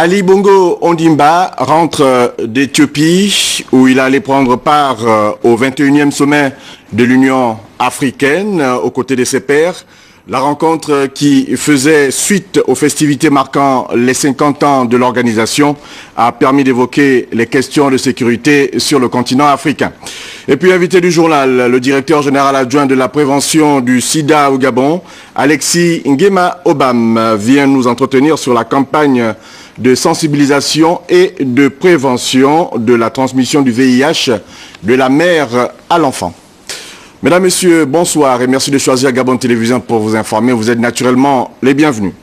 Ali Bongo Ondimba rentre d'Éthiopie où il allait prendre part au 21e sommet de l'Union africaine aux côtés de ses pairs. La rencontre qui faisait suite aux festivités marquant les 50 ans de l'organisation a permis d'évoquer les questions de sécurité sur le continent africain. Et puis invité du journal, le directeur général adjoint de la prévention du sida au Gabon, Alexis Nguema Obam, vient nous entretenir sur la campagne de sensibilisation et de prévention de la transmission du VIH de la mère à l'enfant. Mesdames, Messieurs, bonsoir et merci de choisir Gabon Télévision pour vous informer. Vous êtes naturellement les bienvenus.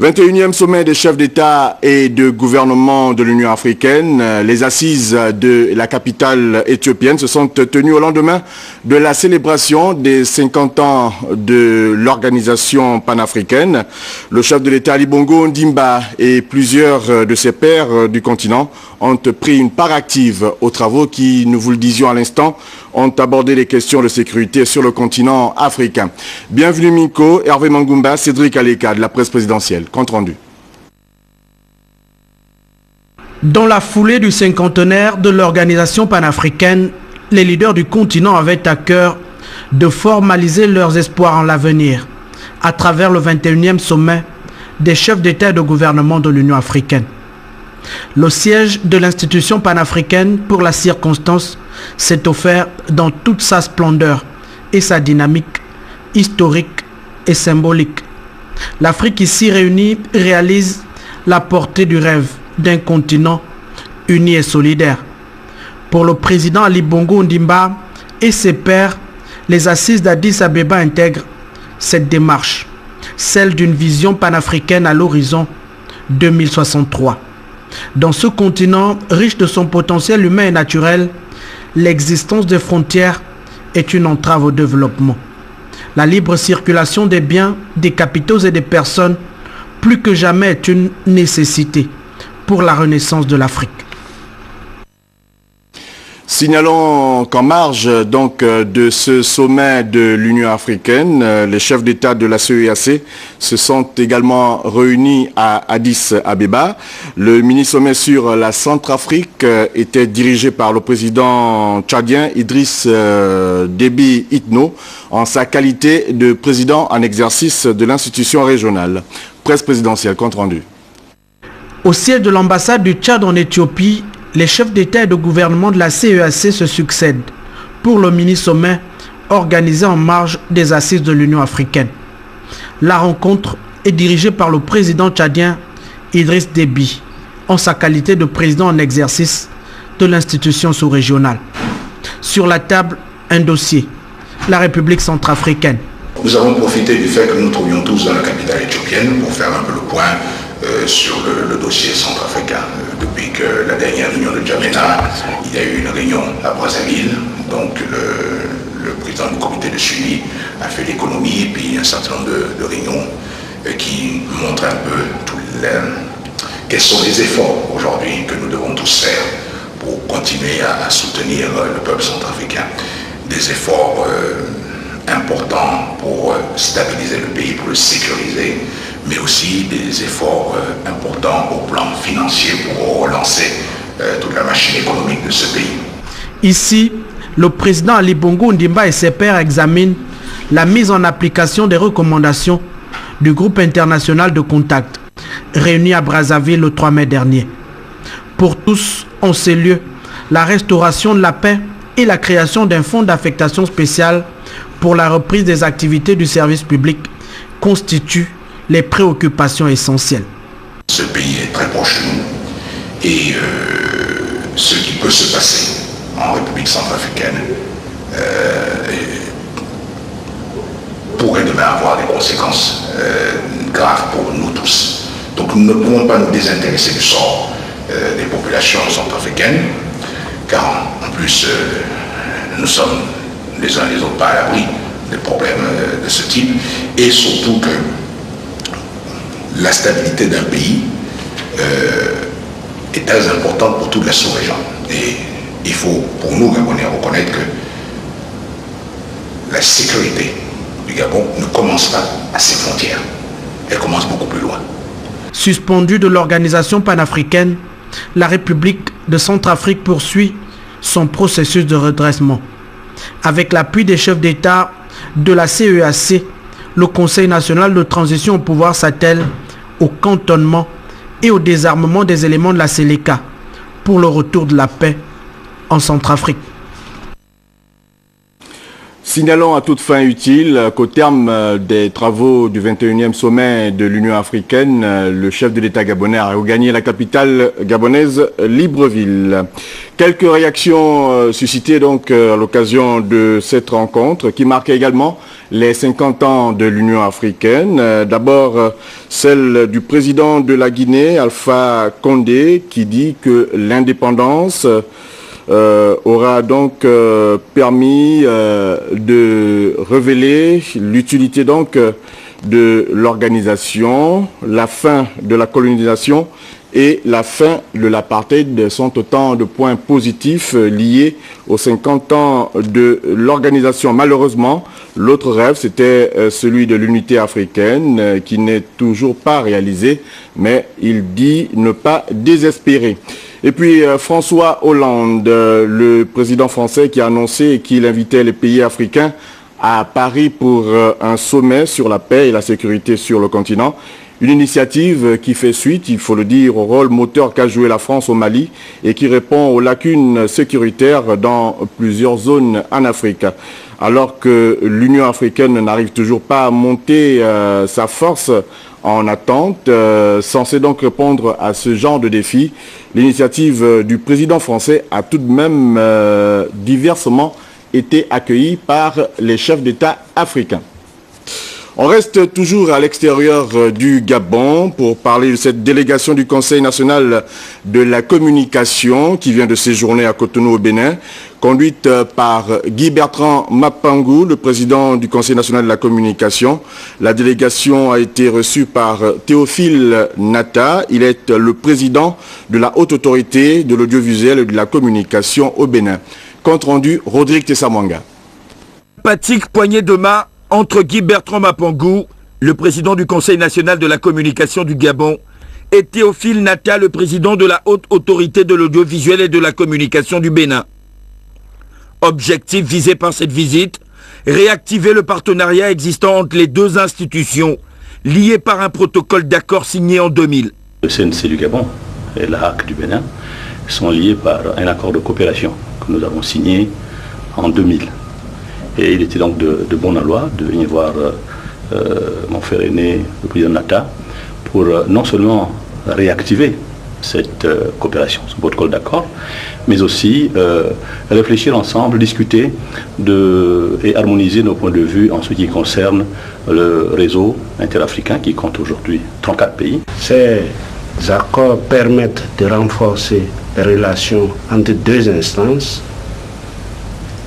21e sommet des chefs d'État et de gouvernement de l'Union africaine. Les assises de la capitale éthiopienne se sont tenues au lendemain de la célébration des 50 ans de l'organisation panafricaine. Le chef de l'État Ali Bongo Ondimba et plusieurs de ses pairs du continent ont pris une part active aux travaux qui, nous vous le disions à l'instant, ont abordé les questions de sécurité sur le continent africain. Bienvenue Miko, Hervé Mangumba, Cédric Aleka de la presse présidentielle. Compte rendu. Dans la foulée du cinquantenaire de l'organisation panafricaine, les leaders du continent avaient à cœur de formaliser leurs espoirs en l'avenir à travers le 21e sommet des chefs d'État et de gouvernement de l'Union africaine. Le siège de l'institution panafricaine pour la circonstance s'est offert dans toute sa splendeur et sa dynamique historique et symbolique. L'Afrique ici réunie réalise la portée du rêve d'un continent uni et solidaire. Pour le président Ali Bongo Ondimba et ses pairs, les assises d'Addis Abeba intègrent cette démarche, celle d'une vision panafricaine à l'horizon 2063. Dans ce continent riche de son potentiel humain et naturel, l'existence des frontières est une entrave au développement. La libre circulation des biens, des capitaux et des personnes, plus que jamais, est une nécessité pour la renaissance de l'Afrique. Signalons qu'en marge donc de ce sommet de l'Union africaine, les chefs d'État de la CEEAC se sont également réunis à Addis Abeba. Le mini-sommet sur la Centrafrique était dirigé par le président tchadien Idriss Déby Itno en sa qualité de président en exercice de l'institution régionale. Presse présidentielle, compte rendu. Au siège de l'ambassade du Tchad en Éthiopie, les chefs d'État et de gouvernement de la CEEAC se succèdent pour le mini-sommet organisé en marge des assises de l'Union africaine. La rencontre est dirigée par le président tchadien Idriss Déby en sa qualité de président en exercice de l'institution sous-régionale. Sur la table, un dossier, la République centrafricaine. Nous avons profité du fait que nous nous trouvions tous dans la capitale éthiopienne pour faire un peu le point sur le dossier centrafricain. Depuis que la dernière réunion de Djamena, il y a eu une réunion à Brazzaville, donc le président du comité de suivi a fait l'économie et puis un certain nombre de réunions qui montrent un peu quels sont les efforts aujourd'hui que nous devons tous faire pour continuer à soutenir le peuple centrafricain. Des efforts importants pour stabiliser le pays, pour le sécuriser, mais aussi des efforts importants au plan financier pour relancer toute la machine économique de ce pays. Ici, le président Ali Bongo Ondimba et ses pairs examinent la mise en application des recommandations du groupe international de contact, réuni à Brazzaville le 3 mai dernier. Pour tous, en ces lieux, la restauration de la paix et la création d'un fonds d'affectation spéciale pour la reprise des activités du service public constituent les préoccupations essentielles. Ce pays est très proche de nous et ce qui peut se passer en République centrafricaine pourrait demain avoir des conséquences graves pour nous tous. Donc nous ne pouvons pas nous désintéresser du sort des populations centrafricaines, car en plus nous sommes les uns les autres pas à l'abri des problèmes de ce type, et surtout que la stabilité d'un pays est très importante pour toute la sous-région. Et il faut, pour nous, Gabonais, reconnaître que la sécurité du Gabon ne commence pas à ses frontières. Elle commence beaucoup plus loin. Suspendue de l'organisation panafricaine, la République de Centrafrique poursuit son processus de redressement. Avec l'appui des chefs d'État de la CEAC, le Conseil national de transition au pouvoir s'attelle au cantonnement et au désarmement des éléments de la Séléka pour le retour de la paix en Centrafrique. Signalons à toute fin utile qu'au terme des travaux du 21e sommet de l'Union africaine, le chef de l'État gabonais a regagné la capitale gabonaise, Libreville. Quelques réactions suscitées donc à l'occasion de cette rencontre qui marquait également les 50 ans de l'Union africaine. D'abord, celle du président de la Guinée, Alpha Condé, qui dit que l'indépendance aura donc permis de révéler l'utilité donc de l'organisation, la fin de la colonisation et la fin de l'apartheid sont autant de points positifs liés aux 50 ans de l'organisation. Malheureusement, l'autre rêve, c'était celui de l'unité africaine qui n'est toujours pas réalisé, mais il dit ne pas désespérer. Et puis François Hollande, le président français qui a annoncé qu'il invitait les pays africains à Paris pour un sommet sur la paix et la sécurité sur le continent. Une initiative qui fait suite, il faut le dire, au rôle moteur qu'a joué la France au Mali et qui répond aux lacunes sécuritaires dans plusieurs zones en Afrique. Alors que l'Union africaine n'arrive toujours pas à monter sa force en attente, censée donc répondre à ce genre de défi, l'initiative du président français a tout de même diversement été accueillie par les chefs d'État africains. On reste toujours à l'extérieur du Gabon pour parler de cette délégation du Conseil national de la communication qui vient de séjourner à Cotonou au Bénin, conduite par Guy Bertrand Mapangou, le président du Conseil national de la communication. La délégation a été reçue par Théophile Nata. Il est le président de la haute autorité de l'audiovisuel et de la communication au Bénin. Compte rendu, Rodrigue Tessamwanga. Sympathique poignée de main entre Guy Bertrand Mapangou, le président du Conseil national de la communication du Gabon, et Théophile Nata, le président de la haute autorité de l'audiovisuel et de la communication du Bénin. Objectif visé par cette visite, réactiver le partenariat existant entre les deux institutions, liées par un protocole d'accord signé en 2000. Le CNC du Gabon et la HAC du Bénin sont liés par un accord de coopération que nous avons signé en 2000. Et il était donc de bon aloi de venir voir mon frère aîné, le président Nata, pour non seulement réactiver cette coopération, ce protocole d'accord, mais aussi réfléchir ensemble, discuter et harmoniser nos points de vue en ce qui concerne le réseau interafricain qui compte aujourd'hui 34 pays. Ces accords permettent de renforcer les relations entre deux instances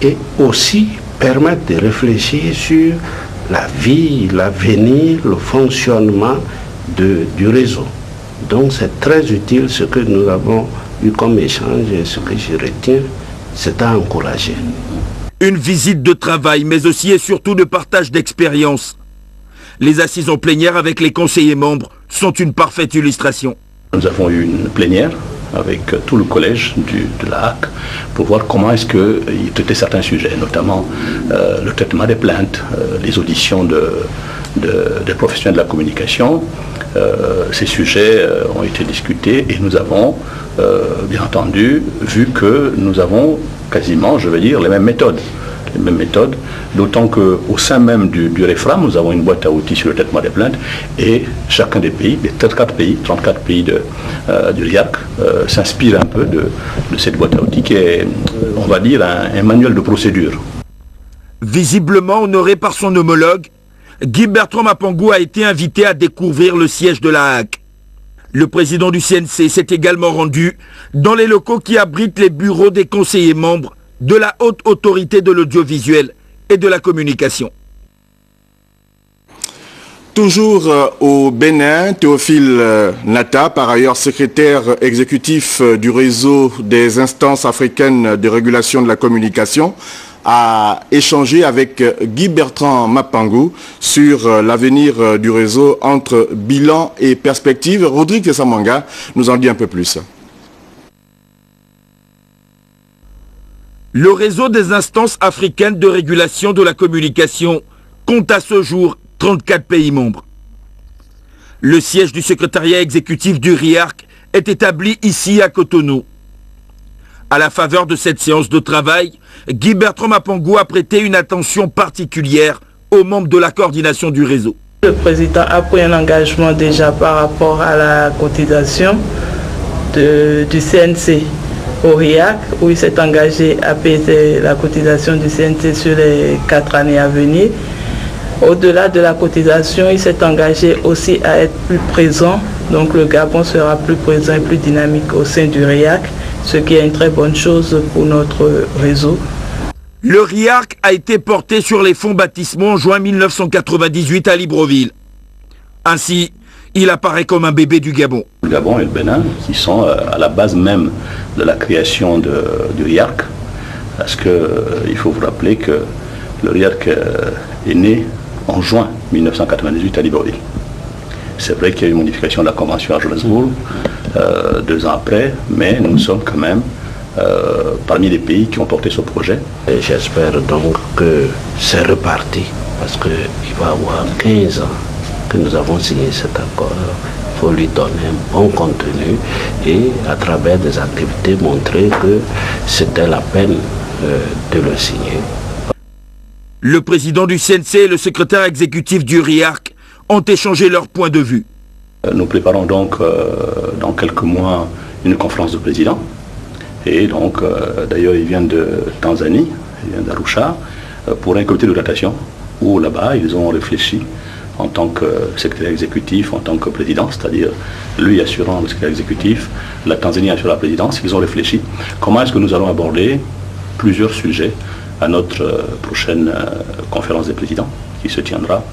et aussi permettent de réfléchir sur la vie, l'avenir, le fonctionnement du réseau. Donc c'est très utile ce que nous avons eu comme échange et ce que je retiens, c'est à encourager. Une visite de travail, mais aussi et surtout de partage d'expérience. Les assises en plénière avec les conseillers membres sont une parfaite illustration. Nous avons eu une plénière avec tout le collège de la HAC pour voir comment est-ce qu'il traitait certains sujets, notamment le traitement des plaintes, les auditions des professionnels de la communication. Ces sujets ont été discutés et nous avons bien entendu vu que nous avons quasiment, je veux dire, les mêmes méthodes, d'autant qu'au sein même du REFRAM, nous avons une boîte à outils sur le traitement des plaintes et chacun des pays, les 34 pays du RIAC s'inspire un peu de cette boîte à outils qui est, on va dire, un manuel de procédure. Visiblement honoré par son homologue, Guy Bertrand Mapangou a été invité à découvrir le siège de la HAC. Le président du CNC s'est également rendu dans les locaux qui abritent les bureaux des conseillers membres de la haute autorité de l'audiovisuel et de la communication. Toujours au Bénin, Théophile Nata, par ailleurs secrétaire exécutif du réseau des instances africaines de régulation de la communication, a échangé avec Guy Bertrand Mapangou sur l'avenir du réseau entre bilan et perspective. Rodrigue Samanga nous en dit un peu plus. Le réseau des instances africaines de régulation de la communication compte à ce jour 34 pays membres. Le siège du secrétariat exécutif du RIARC est établi ici à Cotonou. À la faveur de cette séance de travail, Guy Bertrand Mapangou a prêté une attention particulière aux membres de la coordination du réseau. Le président a pris un engagement déjà par rapport à la cotisation du CNC au RIAC, où il s'est engagé à payer la cotisation du CNC sur les 4 années à venir. Au-delà de la cotisation, il s'est engagé aussi à être plus présent. Donc le Gabon sera plus présent et plus dynamique au sein du RIAC, ce qui est une très bonne chose pour notre réseau. Le RIAC a été porté sur les fonds baptismaux en juin 1998 à Libreville. Ainsi, il apparaît comme un bébé du Gabon. Le Gabon et le Bénin qui sont à la base même de la création du RIAC, parce qu'il faut vous rappeler que le RIAC est né en juin 1998 à Libreville. C'est vrai qu'il y a eu une modification de la convention à Johannesburg 2 ans après, mais nous sommes quand même parmi les pays qui ont porté ce projet. J'espère donc que c'est reparti, parce qu'il va y avoir 15 ans que nous avons signé cet accord. Il faut lui donner un bon contenu et à travers des activités montrer que c'était la peine de le signer. Le président du CNC et le secrétaire exécutif du RIAC ont échangé leur point de vue. Nous préparons donc dans quelques mois une conférence de présidents. Et donc, d'ailleurs, ils viennent de Tanzanie, ils viennent d'Arusha, pour un comité de rotation, où là-bas, ils ont réfléchi en tant que secrétaire exécutif, en tant que président, c'est-à-dire lui assurant le secrétaire exécutif, la Tanzanie assurant la présidence. Ils ont réfléchi comment est-ce que nous allons aborder plusieurs sujets à notre prochaine conférence des présidents, qui se tiendra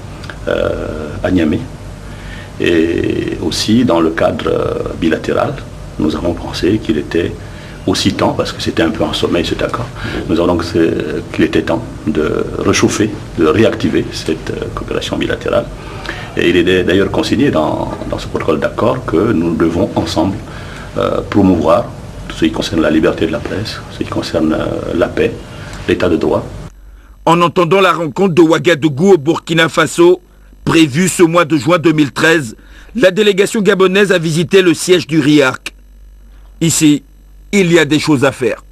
à Niamey. Et aussi, dans le cadre bilatéral, nous avons pensé qu'il était aussi temps, parce que c'était un peu en sommeil cet accord, nous avons donc qu'il était temps de réchauffer, de réactiver cette coopération bilatérale. Et il est d'ailleurs consigné dans ce protocole d'accord que nous devons ensemble promouvoir tout ce qui concerne la liberté de la presse, ce qui concerne la paix, l'état de droit. En entendant la rencontre de Ouagadougou au Burkina Faso, prévue ce mois de juin 2013, la délégation gabonaise a visité le siège du RIAC. Ici, il y a des choses à faire.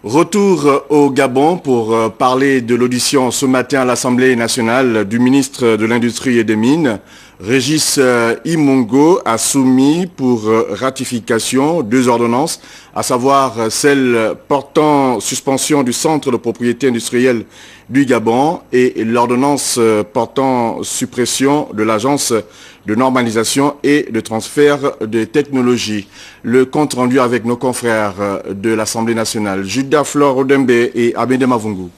Retour au Gabon pour parler de l'audition ce matin à l'Assemblée nationale du ministre de l'Industrie et des Mines. Régis Imongo a soumis pour ratification 2 ordonnances, à savoir celle portant suspension du centre de propriété industrielle du Gabon et l'ordonnance portant suppression de l'agence de normalisation et de transfert de technologies. Le compte rendu avec nos confrères de l'Assemblée nationale, Judah Flore Odembe et Abede Mavungu.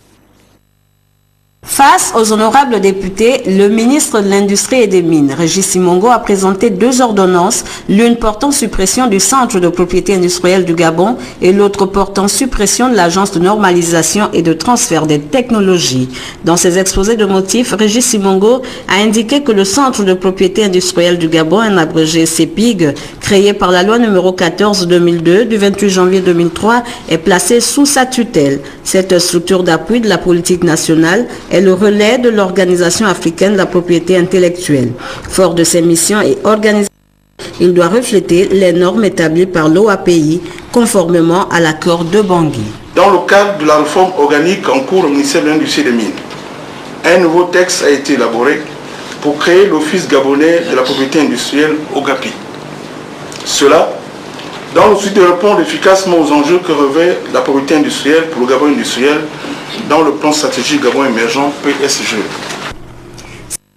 Face aux honorables députés, le ministre de l'Industrie et des Mines, Régis Imongo, a présenté 2 ordonnances, l'une portant suppression du centre de propriété industrielle du Gabon et l'autre portant suppression de l'agence de normalisation et de transfert des technologies. Dans ses exposés de motifs, Régis Imongo a indiqué que le centre de propriété industrielle du Gabon, un abrégé CEPIG, créé par la loi numéro 14/2002 du 28 janvier 2003, est placé sous sa tutelle. Cette structure d'appui de la politique nationale est le relais de l'Organisation africaine de la propriété intellectuelle. Fort de ses missions et organisations, il doit refléter les normes établies par l'OAPI conformément à l'accord de Bangui. Dans le cadre de la réforme organique en cours au ministère de l'Industrie et des Mines, un nouveau texte a été élaboré pour créer l'Office gabonais de la propriété industrielle OGAPI. Cela dans le souci de répondre efficacement aux enjeux que revêt la propriété industrielle pour le Gabon industriel dans le plan stratégique Gabon émergent PSG.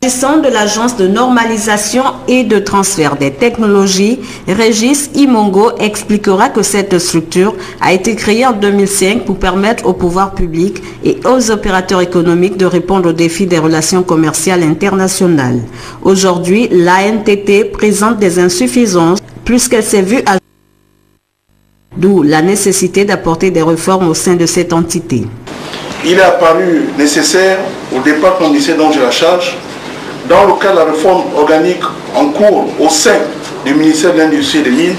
S'agissant de l'agence de normalisation et de transfert des technologies, Régis Imongo expliquera que cette structure a été créée en 2005 pour permettre au pouvoir public et aux opérateurs économiques de répondre aux défis des relations commerciales internationales. Aujourd'hui, l'ANTT présente des insuffisances puisqu'elle s'est vue D'où la nécessité d'apporter des réformes au sein de cette entité. Il est apparu nécessaire au départ du ministère dont j'ai la charge, dans le cadre de la réforme organique en cours au sein du ministère de l'Industrie et des Mines,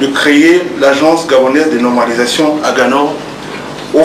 de créer l'Agence gabonaise de normalisation AGANOR au